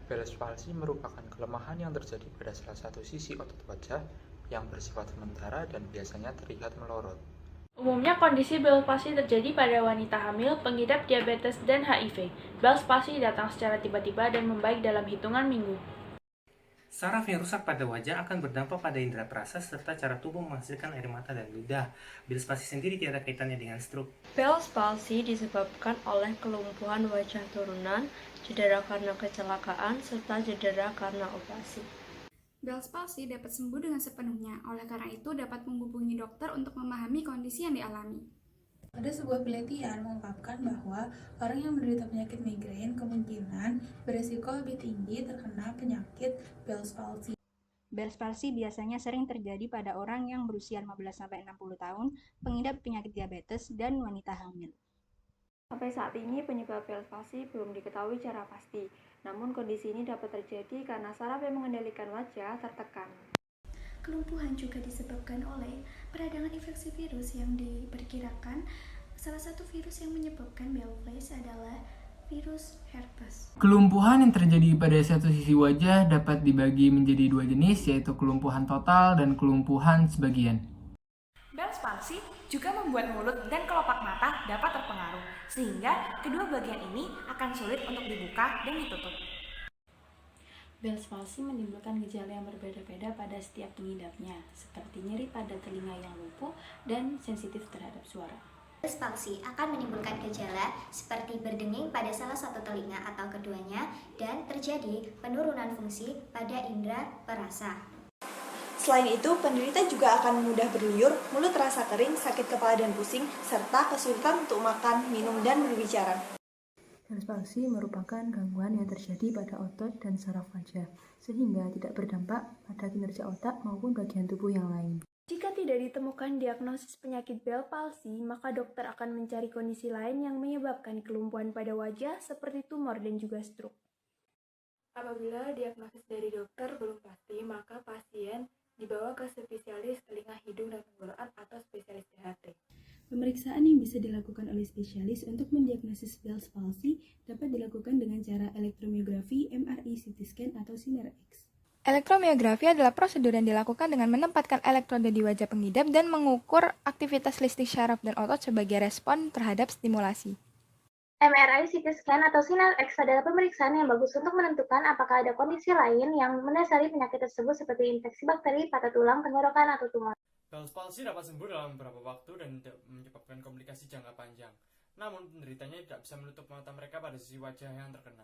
Bell's palsy merupakan kelemahan yang terjadi pada salah satu sisi otot wajah yang bersifat sementara dan biasanya terlihat melorot. Umumnya kondisi Bell's palsy terjadi pada wanita hamil, pengidap diabetes, dan HIV. Bell's palsy datang secara tiba-tiba dan membaik dalam hitungan minggu. Saraf yang rusak pada wajah akan berdampak pada indera perasa serta cara tubuh menghasilkan air mata dan ludah. Bell's palsy sendiri tidak ada kaitannya dengan stroke. Bell's palsy disebabkan oleh kelumpuhan wajah turunan, cedera karena kecelakaan, serta cedera karena operasi. Bell's palsy dapat sembuh dengan sepenuhnya, oleh karena itu dapat menghubungi dokter untuk memahami kondisi yang dialami. Ada sebuah penelitian mengungkapkan bahwa orang yang menderita penyakit migrain kemungkinan beresiko lebih tinggi terkena penyakit Bell's palsy. Bell's palsy biasanya sering terjadi pada orang yang berusia 15-60 tahun, pengidap penyakit diabetes, dan wanita hamil. Sampai saat ini penyebab Bell's palsy belum diketahui secara pasti, namun kondisi ini dapat terjadi karena saraf yang mengendalikan wajah tertekan. Kelumpuhan juga disebabkan oleh peradangan infeksi virus yang diperkirakan salah satu virus yang menyebabkan Bell's adalah virus herpes. Kelumpuhan yang terjadi pada satu sisi wajah dapat dibagi menjadi dua jenis, yaitu kelumpuhan total dan kelumpuhan sebagian. Bell's palsy juga membuat mulut dan kelopak mata dapat terpengaruh, sehingga kedua bagian ini akan sulit untuk dibuka dan ditutup. Bell's palsy menimbulkan gejala yang berbeda-beda pada setiap pengidapnya, seperti nyeri pada telinga yang lumpuh dan sensitif terhadap suara. Bell's palsy akan menimbulkan gejala seperti berdenging pada salah satu telinga atau keduanya dan terjadi penurunan fungsi pada indera perasa. Selain itu, penderita juga akan mudah berluyur, mulut terasa kering, sakit kepala dan pusing, serta kesulitan untuk makan, minum, dan berbicara. Bell's palsy merupakan gangguan yang terjadi pada otot dan saraf wajah, sehingga tidak berdampak pada kinerja otak maupun bagian tubuh yang lain. Jika tidak ditemukan diagnosis penyakit Bell's palsy, maka dokter akan mencari kondisi lain yang menyebabkan kelumpuhan pada wajah seperti tumor dan juga stroke. Apabila diagnosis dari dokter belum pasti, maka pasien dibawa ke spesialis telinga, hidung, dan tenggorokan atau spesialis THT. Pemeriksaan yang bisa dilakukan oleh spesialis untuk mendiagnosis Bell's palsy dapat dilakukan dengan cara elektromiografi, MRI, CT scan, atau sinar X. Elektromiografi adalah prosedur yang dilakukan dengan menempatkan elektroda di wajah pengidap dan mengukur aktivitas listrik syaraf dan otot sebagai respon terhadap stimulasi. MRI, CT scan, atau sinar X adalah pemeriksaan yang bagus untuk menentukan apakah ada kondisi lain yang mendasari penyakit tersebut seperti infeksi bakteri, patah tulang, tenggorokan, atau tumor. Bell's palsy dapat sembuh dalam beberapa waktu dan tidak menyebabkan komplikasi jangka panjang. Namun, penderitanya tidak bisa menutup mata mereka pada sisi wajah yang terkena.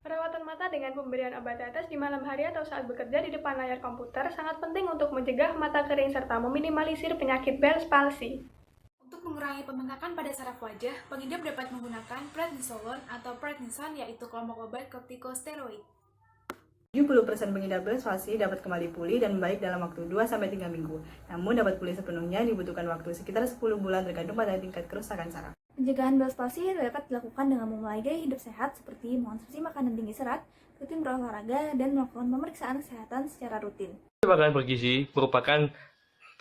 Perawatan mata dengan pemberian obat tetes di malam hari atau saat bekerja di depan layar komputer sangat penting untuk mencegah mata kering serta meminimalisir penyakit Bell's palsy. Untuk mengurangi pembengkakan pada saraf wajah, pengidap dapat menggunakan prednisolon atau prednison, yaitu kelompok obat kortikosteroid. 70% pengidap Bell's palsy dapat kembali pulih dan membaik dalam waktu 2-3 minggu. Namun dapat pulih sepenuhnya dibutuhkan waktu sekitar 10 bulan tergantung pada tingkat kerusakan saraf. Pencegahan Bell's palsy dapat dilakukan dengan memulai gaya hidup sehat seperti mengonsumsi makanan tinggi serat, rutin berolahraga, dan melakukan pemeriksaan kesehatan secara rutin. Makanan bergizi merupakan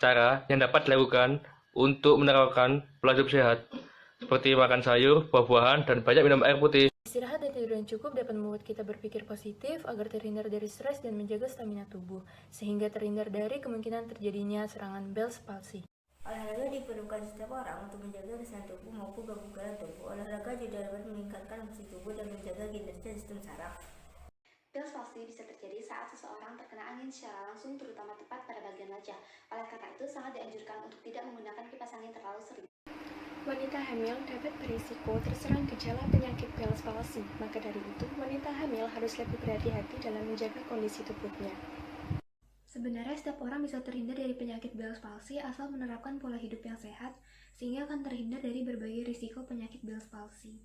cara yang dapat dilakukan untuk menerapkan pola hidup sehat, seperti makan sayur, buah-buahan, dan banyak minum air putih. Istirahat dan tidur yang cukup dapat membuat kita berpikir positif agar terhindar dari stres dan menjaga stamina tubuh, sehingga terhindar dari kemungkinan terjadinya serangan Bell's palsy. Olahraga diperlukan setiap orang untuk menjaga kesehatan tubuh maupun kebugaran tubuh. Olahraga juga dapat meningkatkan fungsi tubuh dan menjaga kinerja sistem saraf. Bell's palsy bisa terjadi saat seseorang terkena angin secara langsung, terutama tepat pada bagian wajah. Oleh karena itu, sangat dianjurkan untuk tidak menggunakan kipas angin terlalu sering. Wanita hamil dapat berisiko terserang gejala penyakit Bell's palsy, maka dari itu wanita hamil harus lebih berhati-hati dalam menjaga kondisi tubuhnya. Sebenarnya setiap orang bisa terhindar dari penyakit Bell's palsy asal menerapkan pola hidup yang sehat, sehingga akan terhindar dari berbagai risiko penyakit Bell's palsy.